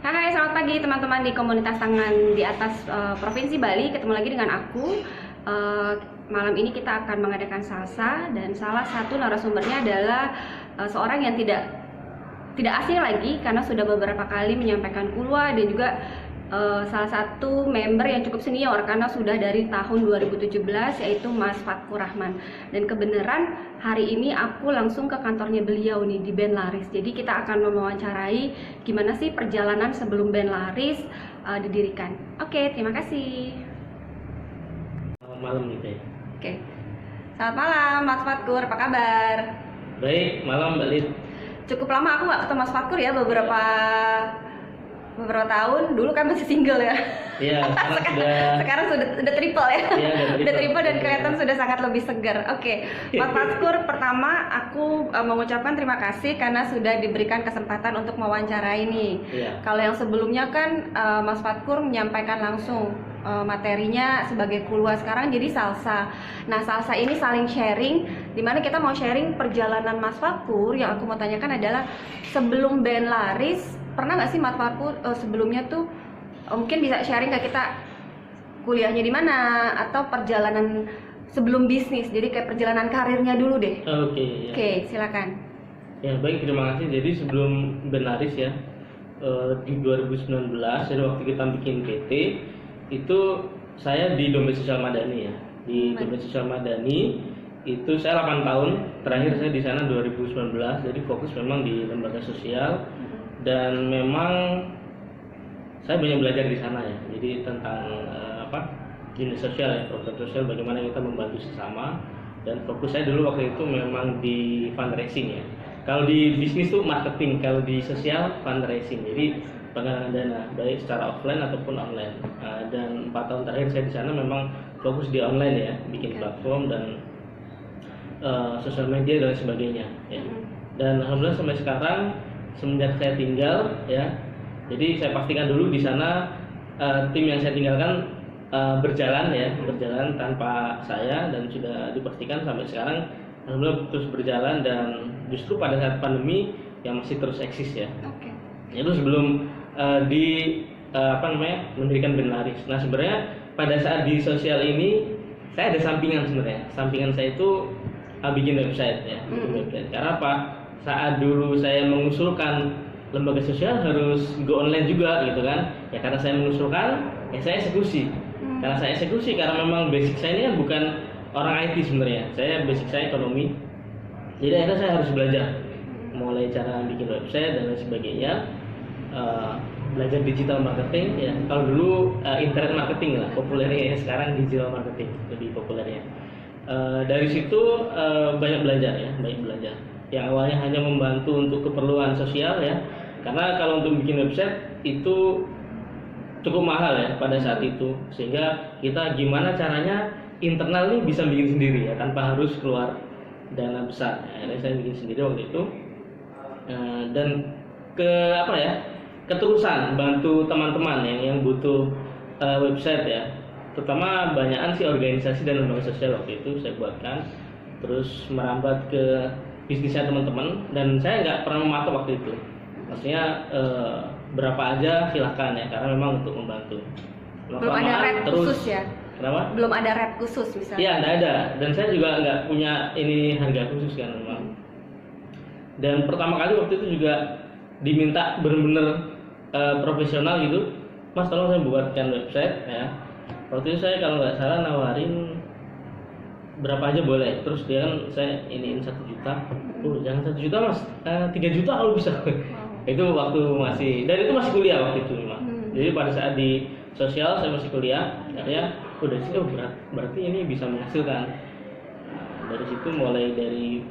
Hai, selamat pagi teman-teman di komunitas tangan di atas Provinsi Bali. Ketemu lagi dengan aku. Malam ini kita akan mengadakan salsa dan salah satu narasumbernya adalah seorang yang tidak asing lagi karena sudah beberapa kali menyampaikan ulwa dan juga salah satu member yang cukup senior karena sudah dari tahun 2017 yaitu Mas Fatkur Rahman. Dan kebenaran hari ini aku langsung ke kantornya beliau nih di Band Laris. Jadi kita akan mewawancarai gimana sih perjalanan sebelum Band Laris didirikan. Oke, terima kasih. Selamat malam gitu ya. Oke. Selamat malam Mas Fatkur, apa kabar? Baik, malam Mbak Lid. Cukup lama aku nggak ketemu Mas Fatkur ya, beberapa tahun. Dulu kan masih single ya. Iya, sekarang sudah triple ya. Iya, udah triple dan kelihatan sudah sangat lebih segar. Oke, Mas Fatkur, pertama aku mengucapkan terima kasih karena sudah diberikan kesempatan untuk mewawancarai ini. Iya. Kalau yang sebelumnya kan Mas Fatkur menyampaikan langsung materinya sebagai kulwa, sekarang jadi salsa. Nah, salsa ini saling sharing, dimana kita mau sharing perjalanan Mas Fatkur. Yang aku mau tanyakan adalah sebelum Band Laris, pernah nggak sih Mas Fatkur sebelumnya tuh mungkin bisa sharing ke kita kuliahnya di mana atau perjalanan sebelum bisnis, jadi kayak perjalanan karirnya dulu deh. Oke, ya. Oke, silakan. Ya, baik, terima kasih. Jadi sebelum Band Laris ya, di 2019 jadi waktu kita bikin PT itu saya di Dompet Sosial Madani ya. Di Dompet Sosial Madani itu saya 8 tahun, terakhir saya di sana 2019, jadi fokus memang di lembaga sosial. Dan memang saya banyak belajar di sana ya, jadi tentang jenis sosial ya, program sosial, bagaimana kita membantu sesama. Dan fokus saya dulu waktu itu memang di fundraising ya. Kalau di bisnis tuh marketing, kalau di sosial fundraising, jadi penggalangan dana baik secara offline ataupun online. Dan 4 tahun terakhir saya di sana memang fokus di online ya, bikin platform dan sosial media dan sebagainya ya. Dan alhamdulillah sampai sekarang semenjak saya tinggal ya, jadi saya pastikan dulu di sana tim yang saya tinggalkan berjalan tanpa saya, dan sudah dipastikan sampai sekarang alhamdulillah terus berjalan, dan justru pada saat pandemi yang masih terus eksis ya. Oke. Itu sebelum mendirikan Band Laris. Nah, sebenarnya pada saat di sosial ini saya ada sampingan sebenarnya. Sampingan saya itu bikin website ya, Karena apa? Saat dulu saya mengusulkan lembaga sosial harus go online juga gitu kan, ya karena saya mengusulkan, ya saya eksekusi. Karena memang basic saya ini kan bukan orang IT sebenarnya, saya basic saya ekonomi. Jadi akhirnya saya harus belajar, mulai cara bikin website dan lain sebagainya, belajar digital marketing ya. Kalau dulu internet marketing lah populernya ya, sekarang digital marketing lebih populernya. Dari situ banyak belajar. Yang awalnya hanya membantu untuk keperluan sosial ya, karena kalau untuk bikin website itu cukup mahal ya pada saat itu, sehingga kita gimana caranya internal nih bisa bikin sendiri ya tanpa harus keluar dana besar. Akhirnya saya bikin sendiri waktu itu, dan keterusan bantu teman-teman yang butuh website ya, terutama banyakan sih organisasi dan lembaga sosial waktu itu saya buatkan, terus merambat ke bisnisnya teman-teman, dan saya nggak pernah mematok waktu itu. Maksudnya berapa aja silahkan ya, karena memang untuk membantu. Belum ada rate khusus ya? Kenapa? Belum ada rate khusus misalnya? Iya, nggak ada. Dan saya juga nggak punya ini harga khusus kan memang. Dan pertama kali waktu itu juga diminta benar-benar profesional gitu, Mas tolong saya buatkan website ya. Waktu itu saya kalau nggak salah nawarin berapa aja boleh, terus dia kan saya iniin 1 juta. Jangan 1 juta Mas, 3 juta kalau bisa. Itu waktu dan itu masih kuliah waktu itu memang. Jadi pada saat di sosial saya masih kuliah, ya udah sih, berarti ini bisa menghasilkan. Dari situ mulai dari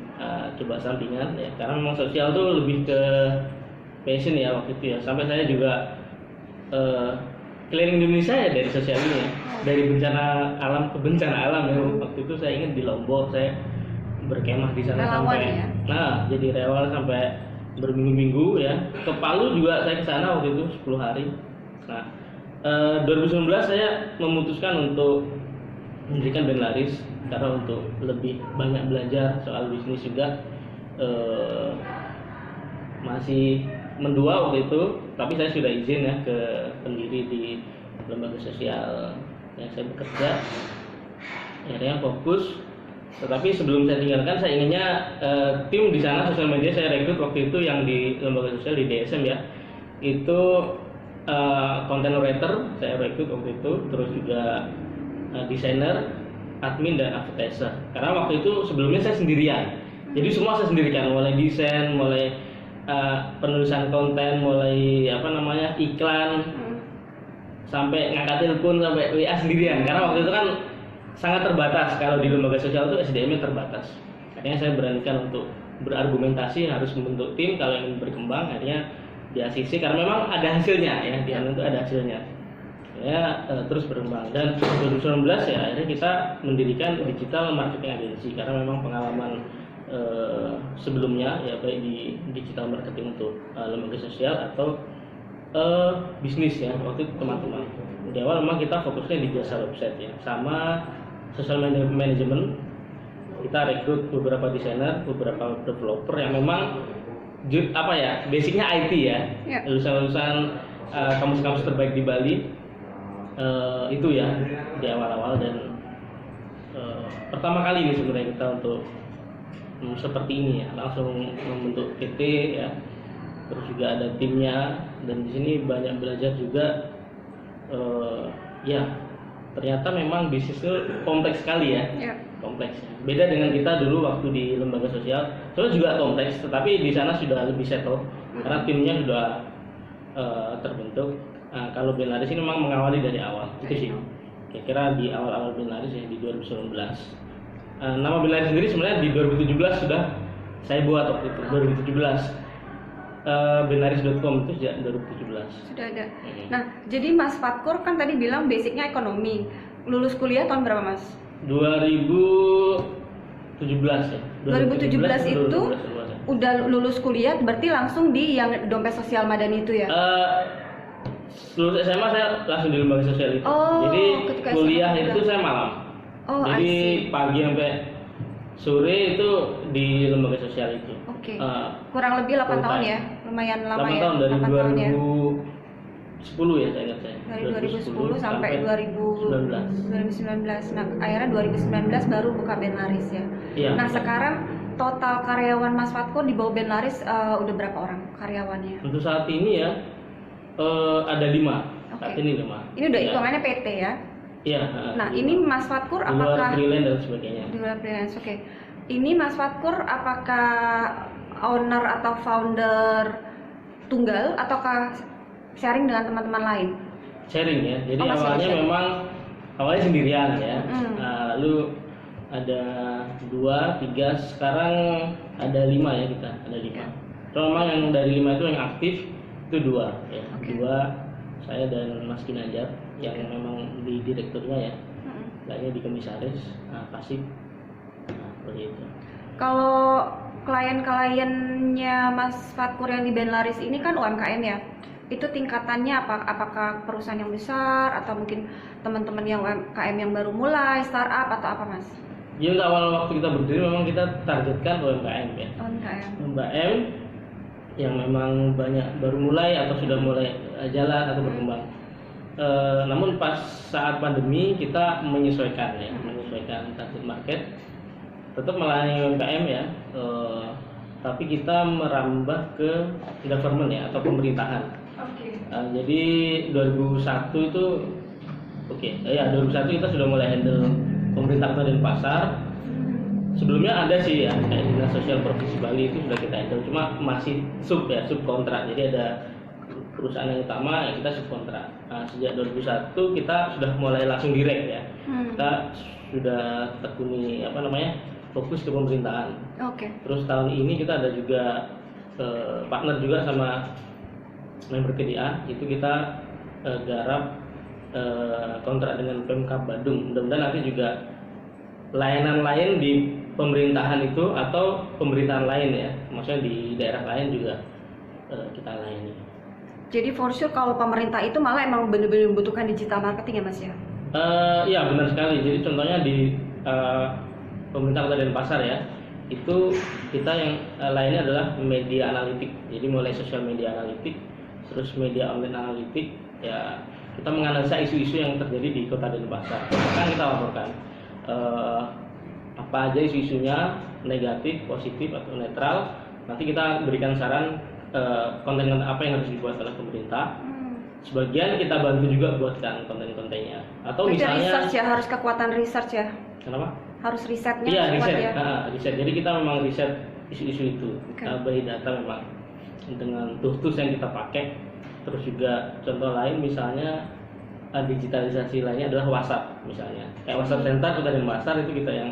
coba sampingan ya, karena memang sosial tuh lebih ke passion ya waktu itu ya. Sampai saya juga keliling Indonesia ya dari sosial ini ya, dari bencana alam ke bencana alam ya. Waktu itu saya ingat di Lombok saya berkemah di sana sampai jadi relawan sampai berminggu-minggu ya. Ke Palu juga saya ke sana waktu itu 10 hari. Nah, 2019 saya memutuskan untuk mendirikan Band Laris karena untuk lebih banyak belajar soal bisnis juga. Masih mendua waktu itu, tapi saya sudah izin ya ke pendiri di lembaga sosial yang saya bekerja. Akhirnya fokus. Tetapi sebelum saya tinggalkan, saya inginnya tim di sana sosial media saya rekrut waktu itu yang di lembaga sosial di DSM ya, itu content writer saya rekrut waktu itu, terus juga desainer, admin dan advertiser. Karena waktu itu sebelumnya saya sendirian, jadi semua saya sendirikan, mulai desain, mulai penulisan konten, mulai iklan, sampai ngangkat telepon, sampai WA sendirian. Karena waktu itu kan sangat terbatas, kalau di lembaga sosial itu SDM-nya terbatas. Akhirnya saya beranikan untuk berargumentasi harus membentuk tim kalau ingin berkembang. Akhirnya di ACC karena memang ada hasilnya ya, di sana itu ada hasilnya ya, terus berkembang. Dan 2019 ya akhirnya kita mendirikan digital marketing agency karena memang pengalaman sebelumnya ya, baik di digital marketing untuk lembaga sosial atau bisnis ya, waktu itu teman-teman di awal memang kita fokusnya di jasa website ya, sama social management. Kita rekrut beberapa desainer, beberapa developer yang memang basicnya IT ya, lulusan-lulusan kampus-kampus terbaik di Bali, itu ya di awal-awal. Dan pertama kali ini sebenarnya kita untuk seperti ini ya, langsung membentuk PT ya, terus juga ada timnya, dan di sini banyak belajar juga. Ya ternyata memang bisnis itu kompleks sekali ya, kompleks. Beda dengan kita dulu waktu di lembaga sosial, soalnya juga kompleks, tetapi di sana sudah lebih settle karena timnya sudah terbentuk. Kalau Benaris ini memang mengawali dari awal, itu sih. Kira-kira di awal-awal Benaris ya di 2019. Nama Benaris sendiri sebenarnya di 2017 sudah saya buat waktu itu, 2017. Benaris.com itu sejak 2017 sudah ada. Nah, jadi Mas Fatkur kan tadi bilang basicnya ekonomi. Lulus kuliah tahun berapa, Mas? 2017 ya. 2017 itu udah lulus kuliah, berarti langsung di yang dompet sosial madani itu ya? Lulus SMA saya langsung di lembaga sosial itu. Jadi kuliah itu saya malam. Jadi pagi sampai sore itu di lembaga sosial itu. Oke. Kurang lebih 8 tahun ya, lumayan lama 8 ya. tahun dari 2010 ya saya ingat saya. Dari 2010 sampai 2019. Nah, akhirnya 2019 baru buka Benaris ya. Iya. Nah, sekarang total karyawan Mas Fatkur di bawah Benaris udah berapa orang karyawannya? Untuk saat ini ya ada 5. Saat ini 5. Ini udah hitungannya PT ya? Iya. Nah, ini Mas Fatkur di luar apakah freelance dan sebagainya? Di luar freelance, oke. Ini Mas Fatkur apakah owner atau founder tunggal ataukah sharing dengan teman-teman lain? Sharing ya. Jadi awalnya memang sendirian ya. Lalu ada 2, 3, sekarang ada 5 ya kita, ada 5. Kalau memang yang dari 5 itu yang aktif itu 2 ya. 2 saya dan Mas Kinanjar yang memang di direkturnya ya. Lainnya di komisaris, pasif. Seperti itu. Kalau klien-kliennya Mas Fatkur yang di Benaris ini kan UMKM ya, itu tingkatannya apakah perusahaan yang besar atau mungkin teman-teman yang UMKM yang baru mulai, startup atau apa, Mas? Ya untuk awal waktu kita berdiri memang kita targetkan UMKM ya. UMKM yang memang banyak baru mulai atau sudah mulai jalan atau berkembang. Namun pas saat pandemi kita menyesuaikan target market, tetap melayani UMKM ya, tapi kita merambah ke government ya atau pemerintahan. Jadi 2001 itu 2001 kita sudah mulai handle pemerintah kota dan pasar. Sebelumnya ada sih ya kayak dinas sosial provinsi Bali itu sudah kita handle, cuma masih subkontrak. Jadi ada perusahaan yang utama ya kita subkontrak. Sejak 2001 kita sudah mulai langsung direct ya. Kita sudah tekuni fokus ke pemerintahan. Terus tahun ini kita ada juga partner juga sama member PDA, itu kita garap kontrak dengan Pemkab Badung. Mudah-mudahan nanti juga layanan lain di pemerintahan itu atau pemerintahan lain ya, maksudnya di daerah lain juga kita layani. Jadi for sure kalau pemerintah itu malah emang benar-benar membutuhkan digital marketing ya, Mas ya? Iya benar sekali. Jadi contohnya di pemerintah kota Denpasar ya, itu kita yang lainnya adalah media analitik. Jadi mulai sosial media analitik, terus media online analitik, ya kita menganalisa isu-isu yang terjadi di Kota Denpasar. Kan kita laporkan apa aja isu-isunya, negatif, positif atau netral. Nanti kita berikan saran konten-konten apa yang harus dibuat oleh pemerintah. Sebagian kita bantu juga buatkan konten-kontennya. Atau Berarti misalnya research ya, harus kekuatan research ya. Kenapa? Harus risetnya Iya, kuat riset. ya. Riset. Jadi kita memang riset isu-isu itu, Oke. by data memang dengan tools yang kita pakai. Terus juga contoh lain misalnya digitalisasi lainnya adalah WhatsApp misalnya. Kayak WhatsApp Center Kota Denpasar itu kita yang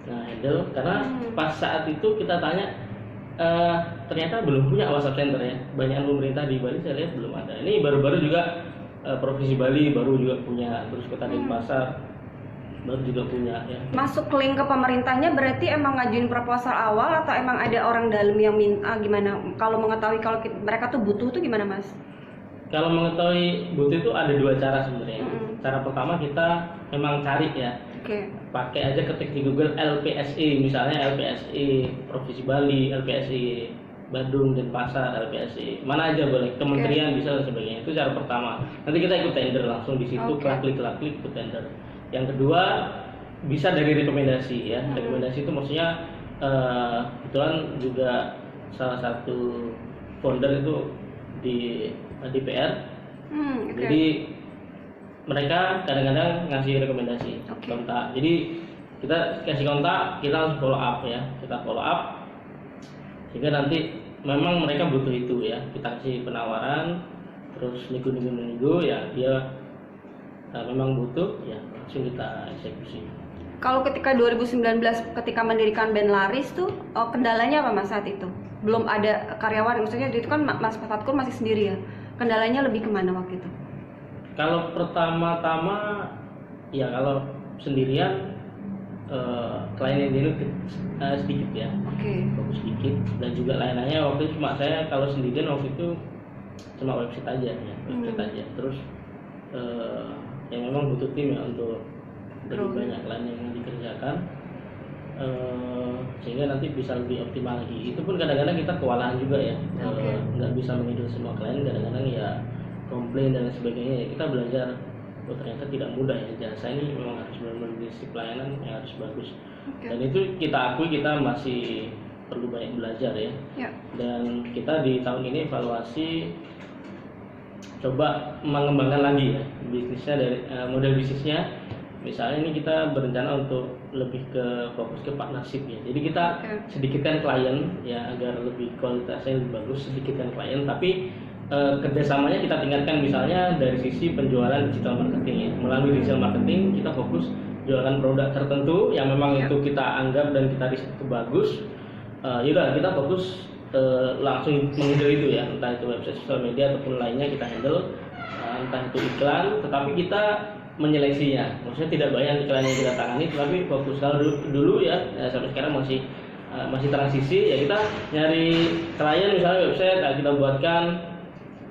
handle karena pas saat itu kita tanya ternyata belum punya WhatsApp Center ya. Banyak pemerintah di Bali saya lihat belum ada. Ini baru-baru juga Provinsi Bali baru juga punya, terus Kota Denpasar baru juga punya ya. Masuk link ke pemerintahnya berarti emang ngajuin proposal awal atau emang ada orang dalam yang minta gimana? Kalau mengetahui kalau mereka tuh butuh tuh gimana, Mas? Kalau mengetahui butuh itu ada dua cara sebenarnya. Cara pertama kita memang cari ya. Oke. Pakai aja ketik di Google LPSI, misalnya LPSI Provinsi Bali, LPSI Badung, Denpasar, LPSI mana aja boleh, kementerian bisa dan sebagainya. Itu cara pertama. Nanti kita ikut tender langsung di situ, klik ikut tender. Yang kedua bisa dari rekomendasi ya. Rekomendasi itu maksudnya kebetulan juga salah satu founder itu di DPR. Jadi mereka kadang-kadang ngasih rekomendasi kontak. Jadi kita kasih kontak, kita harus follow up ya. Kita follow up sehingga nanti memang mereka butuh itu ya. Kita kasih penawaran, terus nego ya dia memang butuh ya langsung kita eksekusi. Kalau ketika 2019 ketika mendirikan band Laris tuh kendalanya apa Mas saat itu? Belum ada karyawan, maksudnya itu kan Mas Fatkur masih sendiri ya. Kendalanya lebih kemana waktu itu? Kalau pertama-tama ya kalau sendirian klien yang dulu sedikit ya. Fokus sedikit dan juga lain-lainnya waktu itu cuma saya kalau sendirian waktu itu cuma website aja ya, aja. Terus yang memang butuh tim ya untuk lebih banyak klien yang dikerjakan sehingga nanti bisa lebih optimal lagi. Itu pun kadang-kadang kita kewalahan juga ya, nggak bisa menghidup semua klien, kadang-kadang ya komplain dan sebagainya ya. Kita belajar ternyata tidak mudah ya, jasa ini memang harus benar-benar diisi pelayanan yang harus bagus. Dan itu kita akui kita masih perlu banyak belajar ya. Dan kita di tahun ini evaluasi coba mengembangkan lagi ya bisnisnya dari model bisnisnya. Misalnya ini kita berencana untuk lebih ke fokus ke partnership ya. Jadi kita sedikitkan klien ya agar lebih kualitasnya lebih bagus, sedikitkan klien tapi kerjasamanya kita tingkatkan misalnya dari sisi penjualan digital marketing ya. Melalui digital marketing kita fokus jualan produk tertentu yang memang itu kita anggap dan kita riset itu bagus. Yaudah kita fokus langsung menghandle itu ya, entah itu website sosial media ataupun lainnya kita handle, entah itu iklan, tetapi kita menyeleksinya, maksudnya tidak banyak iklan yang kita tangani, tetapi fokus kalau dulu ya sampai sekarang masih transisi ya, kita nyari klien misalnya website kita buatkan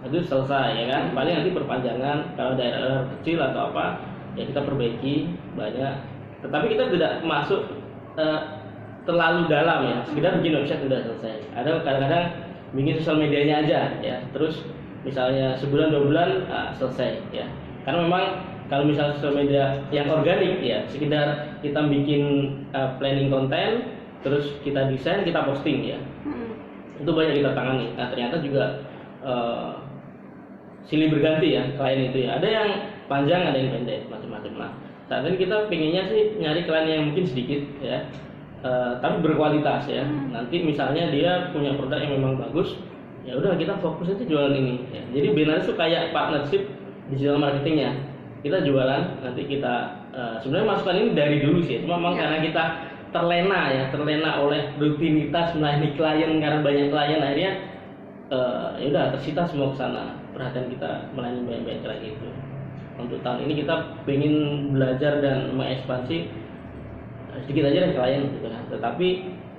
itu selesai ya kan, paling nanti perpanjangan kalau daerah kecil atau apa ya kita perbaiki banyak, tetapi kita tidak masuk terlalu dalam ya, sekedar bikin website sudah selesai. Ada kadang-kadang bikin sosial medianya aja ya, terus misalnya sebulan 2 bulan selesai ya, karena memang kalau misalnya sosial media yang organik ya sekedar kita bikin planning konten, terus kita desain, kita posting ya, itu banyak kita tangani. Nah ternyata juga silih berganti ya klien itu ya, ada yang panjang ada yang pendek macam-macam. Nah saat ini kita pengennya sih nyari klien yang mungkin sedikit ya, tapi berkualitas ya. Nanti misalnya dia punya produk yang memang bagus, ya udah kita fokus aja jualan ini ya. Jadi Benaris itu kayak partnership digital marketingnya, kita jualan, nanti kita sebenarnya masukan ini dari dulu sih, cuma memang karena kita terlena oleh rutinitas melayani klien, karena banyak klien akhirnya ya udah tersita semua ke sana, perhatian kita melayani banyak klien itu. Untuk tahun ini kita ingin belajar dan mengekspansi sedikit aja deh klien gitu kan, tetapi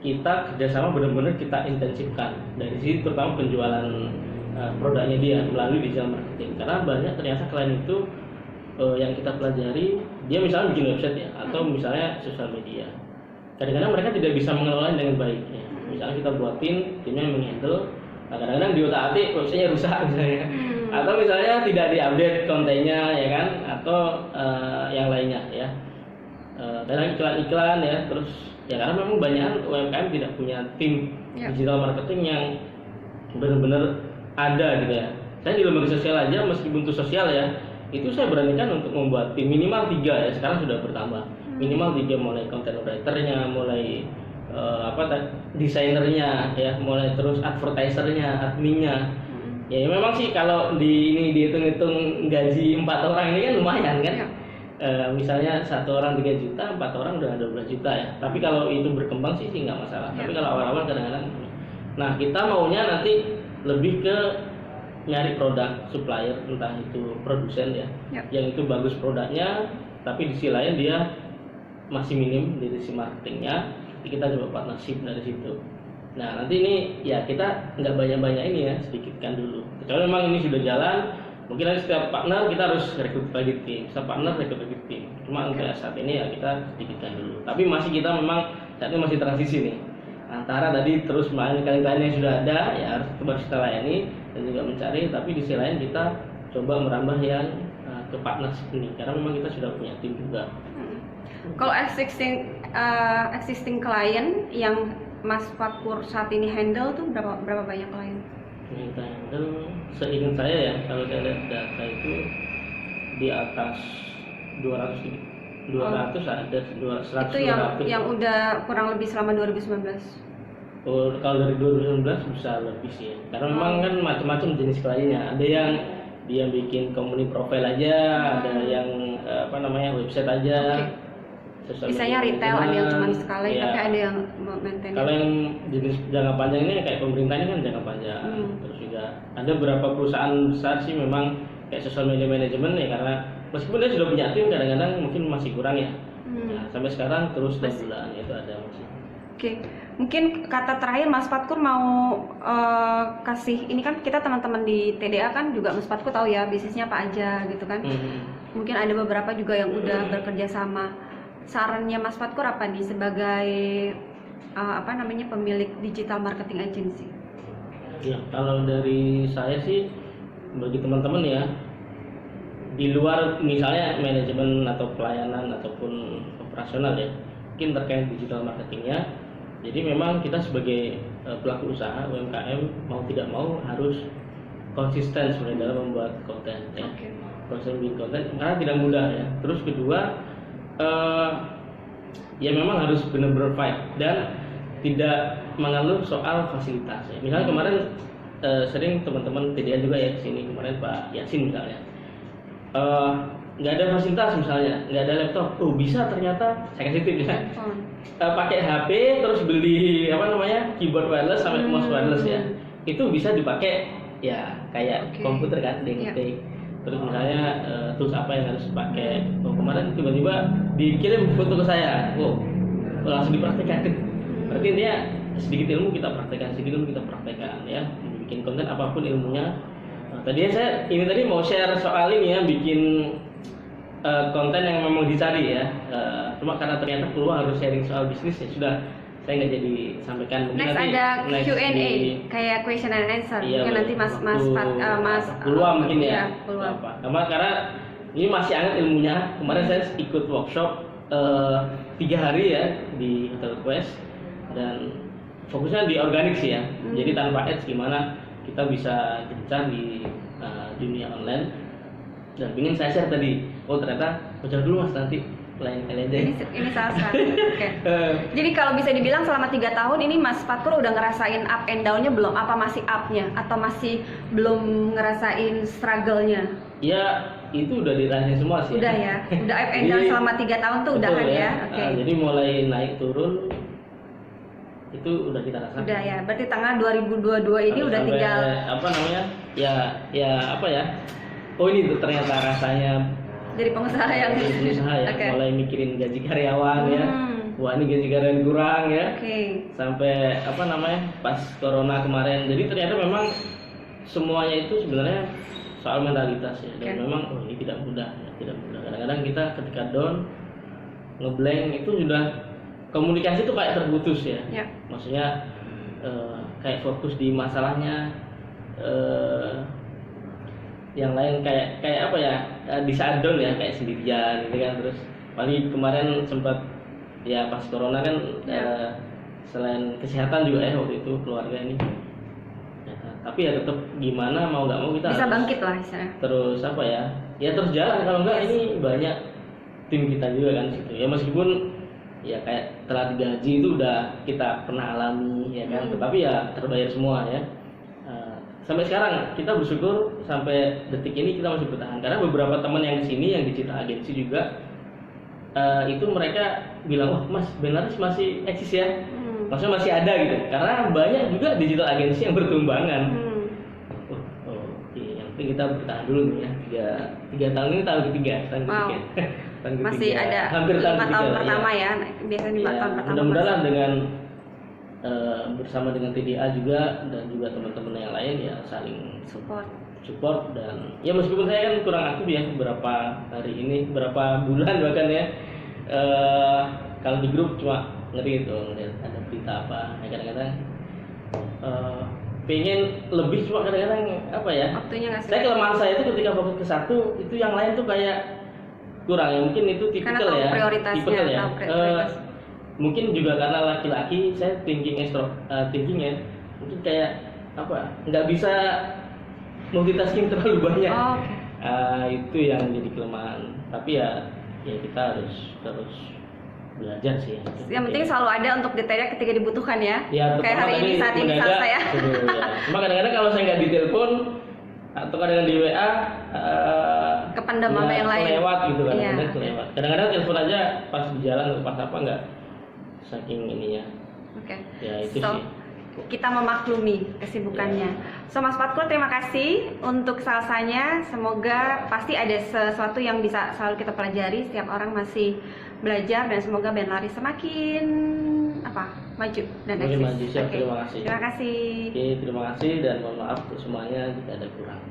kita kerjasama benar-benar kita intensifkan dari sisi terutama penjualan produknya dia melalui digital marketing, karena banyak ternyata klien itu yang kita pelajari dia misalnya bikin website ya atau misalnya sosial media, kadang-kadang mereka tidak bisa mengelola dengan baik ya. Misalnya kita buatin timnya yang menghandle, nah kadang-kadang di otak-atik websitenya rusak misalnya, atau misalnya tidak diupdate kontennya ya kan, atau yang lainnya ya. Kadang iklan-iklan ya, terus ya karena memang banyak UMKM tidak punya tim digital marketing yang benar-benar ada gitu ya. Saya di lembaga sosial aja meskipun itu sosial ya, itu saya beranikan untuk membuat tim minimal 3 ya, sekarang sudah bertambah. Minimal 3, mulai content writer-nya, mulai desainernya ya, mulai terus advertisernya, adminnya. Ya memang sih kalau dihitung-hitung gaji 4 orang ini kan lumayan kan. Misalnya 1 orang 3 juta, 4 orang udah 12 juta ya. Tapi kalau itu berkembang sih nggak masalah. Tapi kalau awal-awal kadang-kadang, nah kita maunya nanti lebih ke nyari produk supplier, entah itu produsen ya, yang itu bagus produknya, tapi di sisi lain dia masih minim dari sisi marketingnya, kita coba partnership dari situ. Nah nanti ini ya kita nggak banyak-banyak ini ya, sedikitkan dulu. Kecuali memang ini sudah jalan, mungkin nanti setiap partner kita harus rekrut lagi tim, setiap partner rekrut lagi tim. Cuma untuk saat ini ya kita sedikitkan dulu. Tapi masih kita memang saat ini masih transisi nih, antara tadi terus melayani klien yang sudah ada ya harus kita layani dan juga mencari, tapi di sisi lain kita coba merambah yang ke partnership ini karena memang kita sudah punya tim juga. Kalau existing klien yang Mas Fatkur saat ini handle tuh berapa banyak klien? Yang kita handle seingat saya ya, kalau saya lihat data itu di atas 200 ada 100. Itu yang udah kurang lebih selama 2019. Kalau dari 2019 bisa lebih sih ya. Karena memang kan macam-macam jenis kliennya. Ada yang dia bikin company profile aja, ada yang website aja. Misalnya retail ada yang cuma sekali, tapi ada yang maintain. Kalau yang jenis jangka panjang ini kayak pemerintah ini kan jangka panjang. Terus juga ada beberapa perusahaan besar sih memang kayak social media management ya, karena meskipun dia sudah punya tim kadang-kadang mungkin masih kurang ya. Nah, sampai sekarang terus 6 bulan itu ada masih. Oke, mungkin kata terakhir Mas Fatkur mau kasih, ini kan kita teman-teman di TDA kan juga Mas Fatkur tahu ya bisnisnya apa aja gitu kan. Mungkin ada beberapa juga yang udah bekerja sama. Sarannya Mas Fatkur apa nih sebagai pemilik digital marketing agency? Ya, kalau dari saya sih bagi teman-teman ya, di luar misalnya manajemen atau pelayanan ataupun operasional ya, mungkin terkait digital marketingnya. Jadi memang kita sebagai pelaku usaha UMKM mau tidak mau harus konsisten sebenarnya dalam membuat konten ya. Konsisten bikin konten karena tidak mudah ya. Terus kedua ya memang harus benar-benar fight dan tidak mengeluh soal fasilitas ya. Misalnya kemarin sering teman-teman TDA juga ya kesini, kemarin Pak Yasin misalnya nggak ada fasilitas misalnya, nggak ada laptop, bisa ternyata saya kasih tips ya, pakai HP terus beli keyboard wireless sama mouse wireless ya, itu bisa dipakai ya kayak komputer kan, ngetik. Terus misalnya tools apa yang harus pakai, kemarin tiba-tiba dikirim foto ke saya, langsung dipraktekkan. Berarti intinya sedikit ilmu kita praktekkan ya, bikin konten apapun ilmunya. Tadi saya mau share soal ini ya, bikin konten yang memang dicari ya, cuma karena ternyata peluang harus sharing soal bisnis ya sudah saya nggak jadi sampaikan. Next ada Q&A kayak question and answer. Iya, mungkin nanti Mas peluang mungkin ya. Peluang. Karena ini masih hangat ilmunya. Kemarin saya ikut workshop 3 hari ya di Hotel Quest dan fokusnya di organik sih ya. Jadi tanpa ads gimana kita bisa gencar di dunia online. Dan ingin saya share tadi, ternyata bocor dulu Mas nanti lain kali aja. Ini salah satu. Jadi kalau bisa dibilang selama 3 tahun ini Mas Fatkur udah ngerasain up and down-nya belum? Apa masih up-nya? Atau masih belum ngerasain struggle-nya? Ya itu udah dirasain semua sih. Udah ya? Udah up and down selama 3 tahun tuh udah kan ya? Jadi mulai naik turun itu udah kita rasakan. Udah ya, berarti tanggal 2022 ini udah tinggal ini tuh ternyata rasanya dari pengusaha yang mulai mikirin gaji karyawan ya. Wah ini gaji karyawan kurang ya. Sampai pas corona kemarin. Jadi ternyata memang semuanya itu sebenarnya soal mentalitas ya. Dan memang ini tidak mudah ya, tidak mudah. Kadang-kadang kita ketika down ngeblank itu sudah komunikasi tuh kayak terputus ya. Ya. Maksudnya kayak fokus di masalahnya, yang lain kayak apa ya, di shutdown ya, kayak sendirian gitu kan. Terus paling kemarin sempat ya pas corona kan, selain kesehatan juga ya waktu itu keluarga ini ya, tapi ya tetap gimana mau nggak mau kita Bisa harus bangkit lah istilahnya. terus apa ya terus jalan. Kalau enggak Yes. ini banyak tim kita juga kan situ ya, meskipun ya kayak telat gaji itu udah kita pernah alami ya kan, tetapi ya terbayar semua ya. Sampai sekarang kita bersyukur sampai detik ini kita masih bertahan, karena beberapa teman yang di sini yang digital agency juga itu mereka bilang, wah mas Benaris masih eksis ya, maksudnya masih ada gitu, karena banyak juga digital agency yang bertumbangan. Oke, yang penting kita bertahan dulu nih ya, tiga tahun ini tahun ketiga, tahun Wow. ketiga. Tahun Masih ketiga. ada Hampir 5 tahun ketiga, pertama ya. Biasanya 5 Ya, tahun pertama. mudah-mudahan dengan bersama dengan TDA juga dan juga teman-teman yang lain ya saling support dan ya meskipun saya kan kurang aktif ya beberapa hari ini, beberapa bulan bahkan ya, kalau di grup cuma ngeri gitu ngeliat ada berita apa ya, kadang-kadang pengen lebih, cuma kadang-kadang apa ya, Waktunya nggak saya kelemahan saya itu ketika fokus ke satu itu yang lain tuh kayak kurang ya, mungkin itu Karena tipikal tahu ya, prioritasnya, tipikal ya. tahu prioritas. Mungkin juga karena laki-laki saya thinking ya, mungkin kayak apa, nggak bisa multitasking terlalu banyak. Oh, oke. Itu yang jadi kelemahan, tapi ya kita harus terus belajar sih. Yang penting selalu ada untuk detailnya ketika dibutuhkan ya. Ya, Kayak hari ini saat ini saat saya. Ya. Cuma kadang-kadang kalau saya nggak ditelepon atau kadang-kadang di WA Kependam sama yang lain. kelewat gitu kan, Iya. kelewat. Kadang-kadang telepon aja pas di jalan atau pas apa nggak, saking ininya. Oke. Ya itu So, sih. kita memaklumi kesibukannya. So Mas Fatkul, terima kasih untuk salsanya. Semoga pasti ada sesuatu yang bisa selalu kita pelajari. Setiap orang masih belajar dan semoga Benlari semakin maju dan Semakin eksis. maju, siap. Oke. Terima kasih. Terima kasih. Oke, terima kasih dan mohon maaf untuk semuanya jika ada kurang.